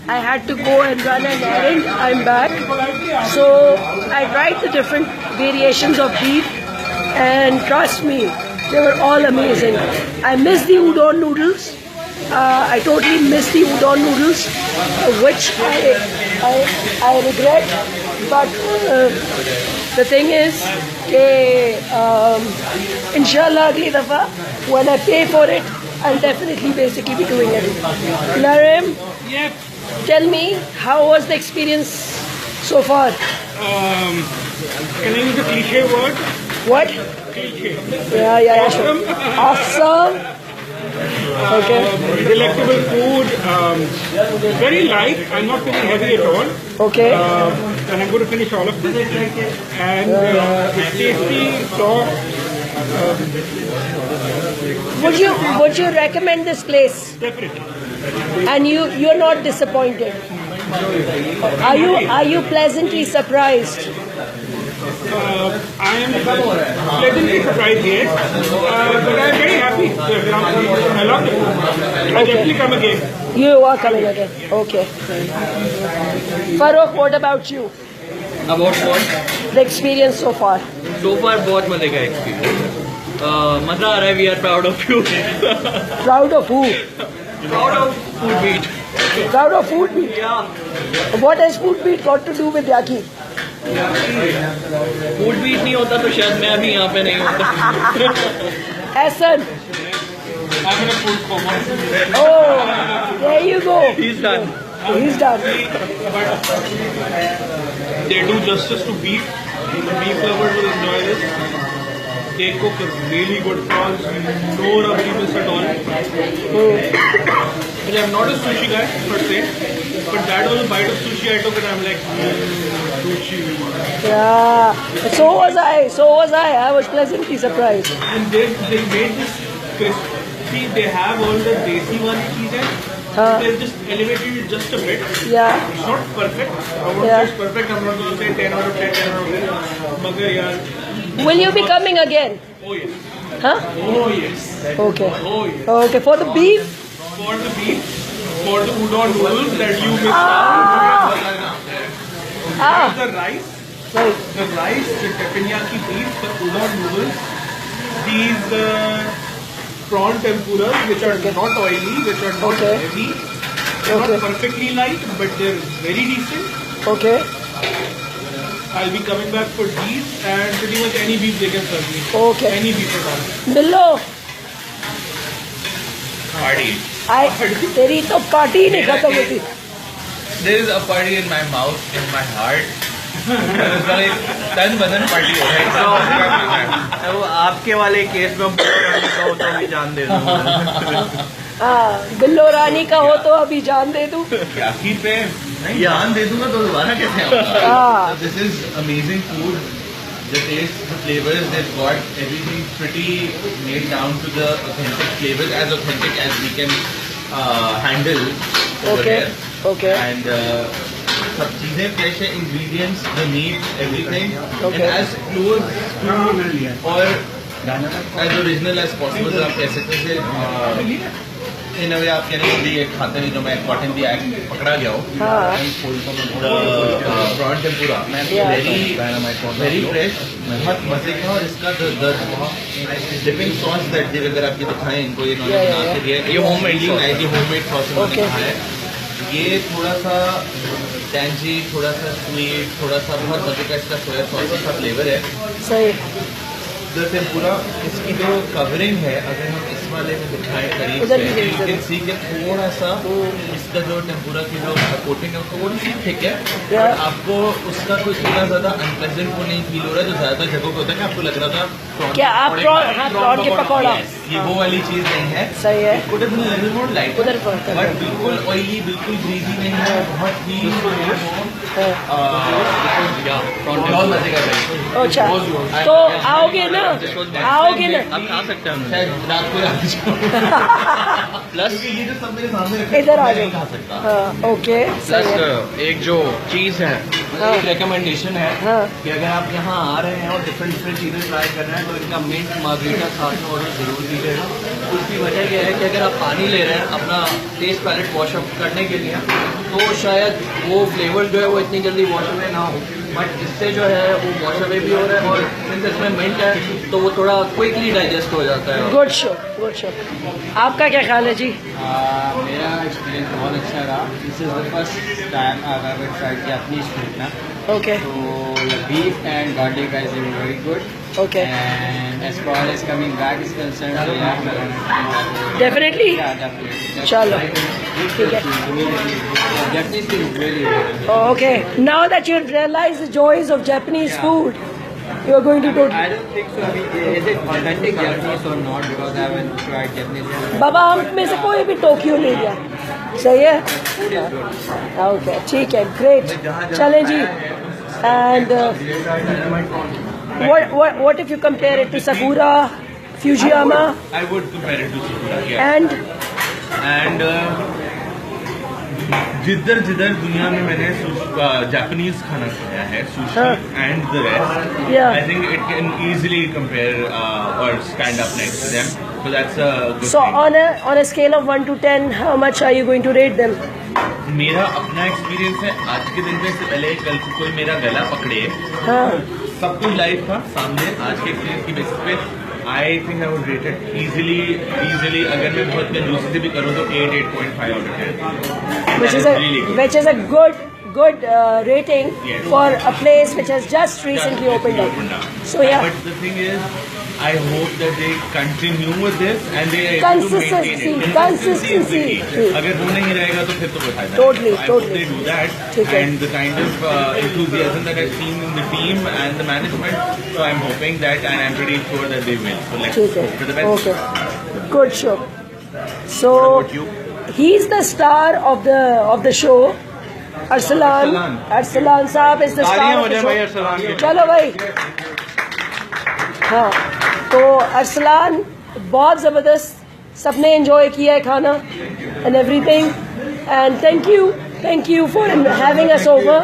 I had to go and run an errand. I'm back. So I tried the different variations of beef, and trust me, they were all amazing. I missed the udon noodles. I totally missed the udon noodles, which I regret. but the thing is कि इंशाल्लाह अगली दफ़ा when I pay for it, I'll definitely basically be doing it. Narim, Yeah. tell me, how was the experience so far? Can I use a cliche word? What? Cliche. Yeah, sure. Awesome. Okay. Delectable food. Very light. I'm not feeling heavy at all. Okay. And I'm going to finish all of this. And it's tasty, soft. Would you recommend this place? Definitely. And you're not disappointed? Are you pleasantly surprised? I am pleasantly surprised, yes. But I'm very happy. I love the food. I'll definitely come again. You are coming again. Okay. Farokh, what about you? About what? The experience so far. So far बहुत मजे का experience मजा आ रहा है. We are proud of you. Proud of who? Proud of Food Beat. Proud of Food Beat. What has Food Beat got to do with Yaki? Food Beat नहीं होता तो शायद मैं अभी यहाँ पे नहीं होता. Hassan. I'm in a food coma. Oh, there you go. He's done. He's done. But they do justice to beef. The beef lovers will enjoy this. They cook really good prawns. No rubberiness at all. And I'm not a sushi guy per se, but that was a bite of sushi I took and I'm like, sushi. Yeah. So was I. I was pleasantly surprised. And they made this crispy. They have all the desi wali cheese. They've just elevated it just a bit. Yeah. It's not perfect. I won't say it's perfect. I'm not going to say 10 out of 10, 10 out of 10. Magar yaar. Will you be coming again? Oh yes. Huh? Oh yes. Okay. Oh yes. Okay. For the beef? For the beef, for the udon noodles that you missed out. The rice, Right. the teppanyaki beef, the udon noodles, these prawn tempuras which are not oily, which are not heavy, they're not perfectly light, but they're very decent. Okay. I'll be coming back for these and pretty much any beef they can serve me. Okay. Any beef at all. Billo. Party. तेरी तो party ही नहीं खत्म होती. There is a party in my mouth, in my heart. It's like तन बदन party हो रहा है. वो आपके वाले केस में बोल का हो तो अभी जान दे दूँ. हाँ, बिल्लो रानी का हो तो अभी जान दे दूँ. याकी पे नहीं जान दे दूँगा तो दोबारा कैसे आऊँगा? This is amazing food. The taste, the flavors, they've got everything pretty nailed down to the authentic flavors, as authentic as we can handle over here. Okay. And सब चीजें fresh है, ingredients, the meat, everything, and as close to or as original as possible. आप कह सकते हैं in a way आप कहने के लिए खाते नहीं जो मैं कॉटन दी पकड़ा गया हूँ. prawn tempura very fresh, बहुत मजे का. और इसका dipping sauce that अगर आप ये दिखाएं इनको, ये बना के दिया है, ये homemade sauce है. ये थोड़ा सा टैंजी, थोड़ा सा स्वीट, थोड़ा सा बहुत मजे का इसका सोया सॉस का फ्लेवर है. सही. द टेम्पुरा, इसकी जो कवरिंग है, अगर हम इस वाले में दिखाएं करीब से, यू कैन सी कि थोड़ा सा इसका जो टेम्पुरा की जो कोटिंग है थोड़ी सी थिक है. और आपको उसका कोई इतना ज्यादा अनप्लेजेंट को नहीं फील हो रहा है जो ज्यादा जगहों पे होता है कि आपको लग रहा था क्या आप प्रॉन के पकौड़ा. ये वो वाली चीज नहीं है. सही है. लाइट उधर पर बट बिल्कुल ऑयली, बिल्कुल ग्रीजी नहीं है, बहुत ही बहुत मजे का. अच्छा, तो आओगे ना? आओगे ना? आप खा सकते हैं. शायद रात को प्लस ये जो सब मेरे सामने रखे इधर आ नहीं खा जाओ. सकता. हाँ, ओके. प्लस एक जो चीज़ है, एक रिकमेंडेशन है कि अगर आप यहाँ आ रहे हैं और डिफरेंट चीज़ें ट्राई कर रहे हैं तो इनका मिंट मार्गरीटा साथ में ऑर्डर जरूर कीजिएगा. उसकी वजह यह है कि अगर आप पानी ले रहे हैं अपना टेस्ट पैलेट वॉशअप करने के लिए तो शायद वो फ्लेवर जो है वो इतनी जल्दी वॉश अवे ना हो, बट इससे जो है वो वॉश अवे भी हो रहा है और सिंस इसमें मिंट है तो वो थोड़ा क्विकली डाइजेस्ट हो जाता है. Good show. आपका क्या ख्याल है जी? मेरा एक्सपीरियंस बहुत अच्छा रहा. This is the first time I have tried Japanese food ना. Okay. So the beef and garlic rice is very good. Okay. And as far as coming back is concerned, so yeah, we're gonna try that. Definitely. Yeah, definitely. Chalo. ठीक है. Japanese food is really good. Oh, okay. Now that you've realized the joys of Japanese food, you are going to go. I don't think so. I mean, is it authentic Japanese or not? Because I haven't tried Japanese food. बाबा हम में से कोई भी Tokyo ले लिया. सही है? Okay. ठीक है. Great. चलें जी. And what if you compare it to Sakura, Fujiyama? I would compare it to Sakura, yeah. And जिधर दुनिया में मैंने जापानीज खाना खाया है, sushi and the rest, I think it can easily compare or stand up next to them. So that's a good So thing. on a scale of 1 to 10, how much are you going to rate them? मेरा अपना experience है, आज के दिन में से पहले कल को कोई मेरा गला पकड़े, सब कुछ लाइव था सामने, आज के एक्सपीरियंस की बेसिस पे I think I would rate it easily अगर मैं बहुत कंजूसी से भी करूँ तो 8.5 out of 10. Which is a good rating for a place which has just recently opened up. So yeah. But the thing is, I hope that they continue with this and they are able to maintain it. Consistency. अगर वो नहीं रहेगा तो फिर तो कोई फायदा नहीं. Totally. I hope they do that. And the kind of enthusiasm that I've seen in the team and the management, so I'm hoping that, and I'm pretty sure that they will. So let's hope for the best. Okay. Good show. So What about you? he's the star of the show. Arsalan साहब is the star of the show. चलो भाई. हाँ, तो अरसलान बहुत ज़बरदस्त, सबने enjoy किया है खाना and everything, and thank you for having us over.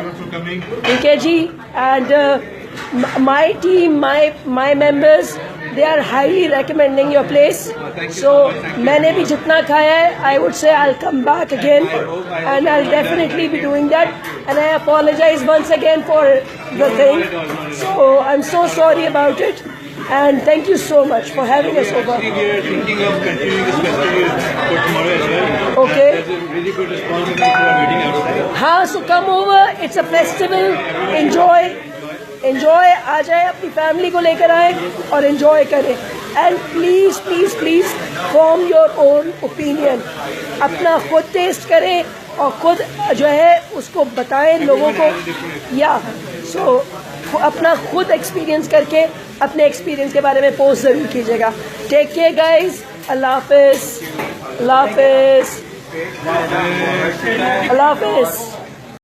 ठीक है जी. And my team, my members, they are highly recommending your place. So मैंने भी जितना खाया है, I would say I'll come back again, and I'll definitely be doing that. And I apologize once again for the thing. So I'm so sorry about it. And thank you so much for having us over. We are thinking of continuing this festival for tomorrow as well. Okay. There's a really good response and people are waiting outside. हाँ, so come over. It's a festival. Enjoy. आ जाए, अपनी family को लेकर आए और enjoy करें. And please form your own opinion. अपना खुद टेस्ट करें और खुद जो है उसको बताएं लोगों को. Yeah. So अपना खुद एक्सपीरियंस करके अपने एक्सपीरियंस के बारे में पोस्ट जरूर कीजिएगा. Take care guys. अल्लाह हाफिज.